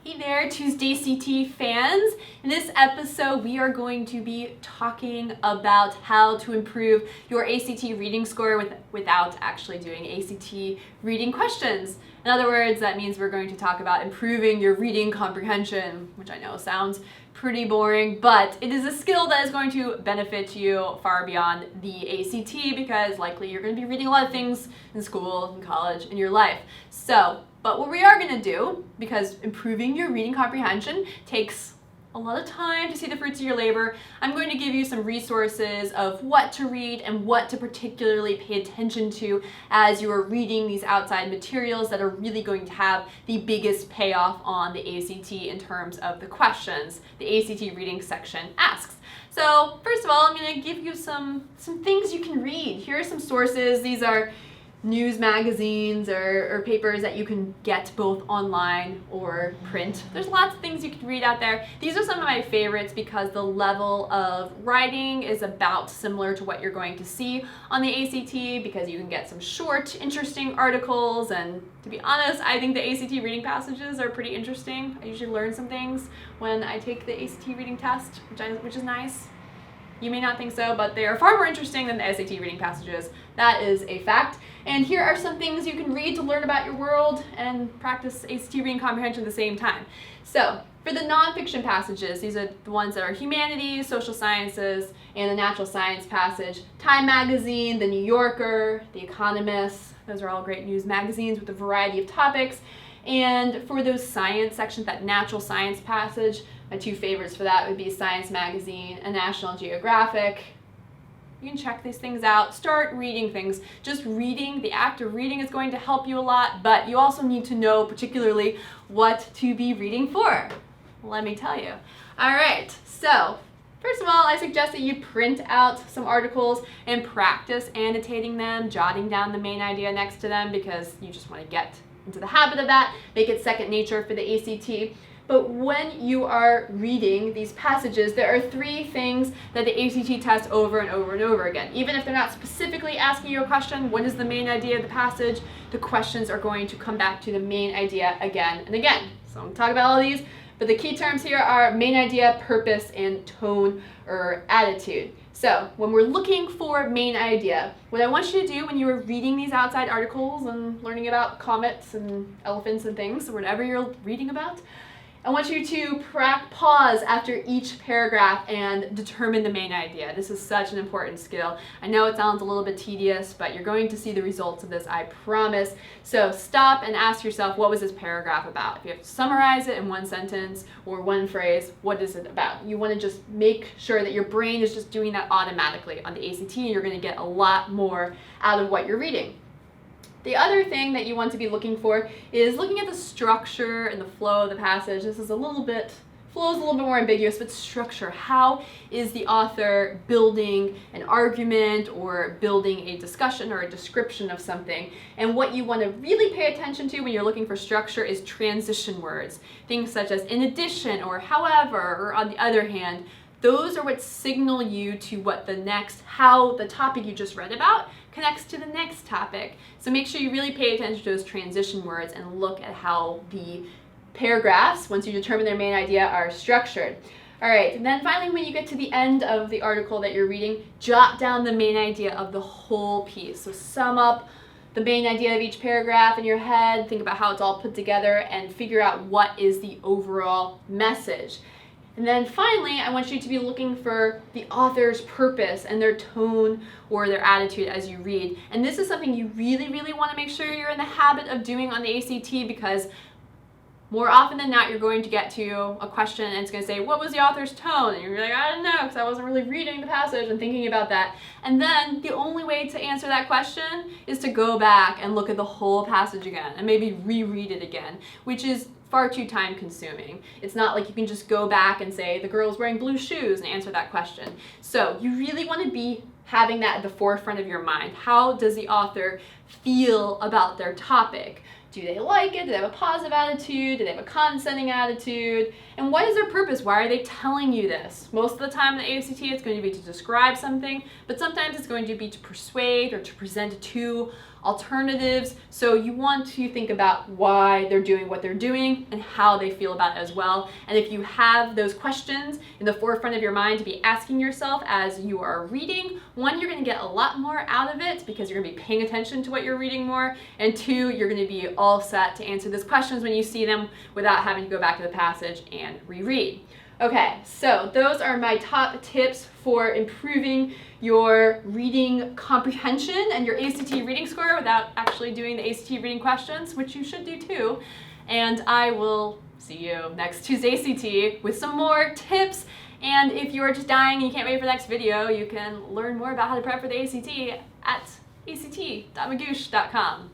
Hey there, Tuesday CT fans. In this episode, we are going to be talking about how to improve your ACT reading score without actually doing ACT reading questions. In other words, that means we're going to talk about improving your reading comprehension, which I know sounds pretty boring, but it is a skill that is going to benefit you far beyond the ACT because likely you're going to be reading a lot of things in school, in college, in your life. But what we are going to do, because improving your reading comprehension takes a lot of time to see the fruits of your labor, I'm going to give you some resources of what to read and what to particularly pay attention to as you are reading these outside materials that are really going to have the biggest payoff on the ACT in terms of the questions the ACT reading section asks. So first of all, I'm going to give you some things you can read. Here are some sources. These are news magazines or papers that you can get both online or print. There's lots of things you can read out there. These are some of my favorites because the level of writing is about similar to what you're going to see on the ACT because you can get some short, interesting articles, and to be honest, I think the ACT reading passages are pretty interesting. I usually learn some things when I take the ACT reading test, which is nice. You may not think so, but they are far more interesting than the SAT reading passages. That is a fact. And here are some things you can read to learn about your world and practice ACT reading comprehension at the same time. So, for the nonfiction passages, these are the ones that are humanities, social sciences, and the natural science passage. Time Magazine, The New Yorker, The Economist, those are all great news magazines with a variety of topics. And for those science sections, that natural science passage, my two favorites for that would be Science Magazine and National Geographic. You can check these things out, start reading things. Just reading, the act of reading is going to help you a lot, but you also need to know particularly what to be reading for. Let me tell you. All right, so first of all, I suggest that you print out some articles and practice annotating them, jotting down the main idea next to them because you just want to get into the habit of that, make it second nature for the ACT. But when you are reading these passages, there are three things that the ACT tests over and over and over again. Even if they're not specifically asking you a question, what is the main idea of the passage? The questions are going to come back to the main idea again and again. So I'm going to talk about all of these, but the key terms here are main idea, purpose, and tone or attitude. So when we're looking for main idea, what I want you to do when you are reading these outside articles and learning about comets and elephants and things, or whatever you're reading about, I want you to pause after each paragraph and determine the main idea. This is such an important skill. I know it sounds a little bit tedious, but you're going to see the results of this, I promise. So stop and ask yourself, what was this paragraph about? If you have to summarize it in one sentence or one phrase, what is it about? You want to just make sure that your brain is just doing that automatically on the ACT, and you're going to get a lot more out of what you're reading. The other thing that you want to be looking for is looking at the structure and the flow of the passage. This is flow is a little bit more ambiguous, but structure. How is the author building an argument or building a discussion or a description of something? And what you want to really pay attention to when you're looking for structure is transition words. Things such as in addition or however or on the other hand. Those are what signal you to how the topic you just read about connects to the next topic. So make sure you really pay attention to those transition words and look at how the paragraphs, once you determine their main idea, are structured. All right, and then finally when you get to the end of the article that you're reading, jot down the main idea of the whole piece. So sum up the main idea of each paragraph in your head, think about how it's all put together, and figure out what is the overall message. And then finally, I want you to be looking for the author's purpose and their tone or their attitude as you read. And this is something you really, really want to make sure you're in the habit of doing on the ACT because more often than not, you're going to get to a question and it's going to say, what was the author's tone? And you're like, I don't know, because I wasn't really reading the passage and thinking about that. And then the only way to answer that question is to go back and look at the whole passage again and maybe reread it again, which is far too time consuming. It's not like you can just go back and say the girl's wearing blue shoes and answer that question. So you really want to be having that at the forefront of your mind. How does the author feel about their topic? Do they like it? Do they have a positive attitude? Do they have a condescending attitude? And what is their purpose? Why are they telling you this? Most of the time in the ACT, it's going to be to describe something, but sometimes it's going to be to persuade or to present two alternatives. So you want to think about why they're doing what they're doing and how they feel about it as well. And if you have those questions in the forefront of your mind to be asking yourself as you are reading, one, you're going to get a lot more out of it because you're going to be paying attention to what you're reading more, and two, you're going to be all set to answer those questions when you see them without having to go back to the passage and reread. Okay, so those are my top tips for improving your reading comprehension and your ACT reading score without actually doing the ACT reading questions, which you should do too. And I will see you next Tuesday ACT with some more tips. And if you're just dying and you can't wait for the next video, you can learn more about how to prep for the ACT at act.magoosh.com.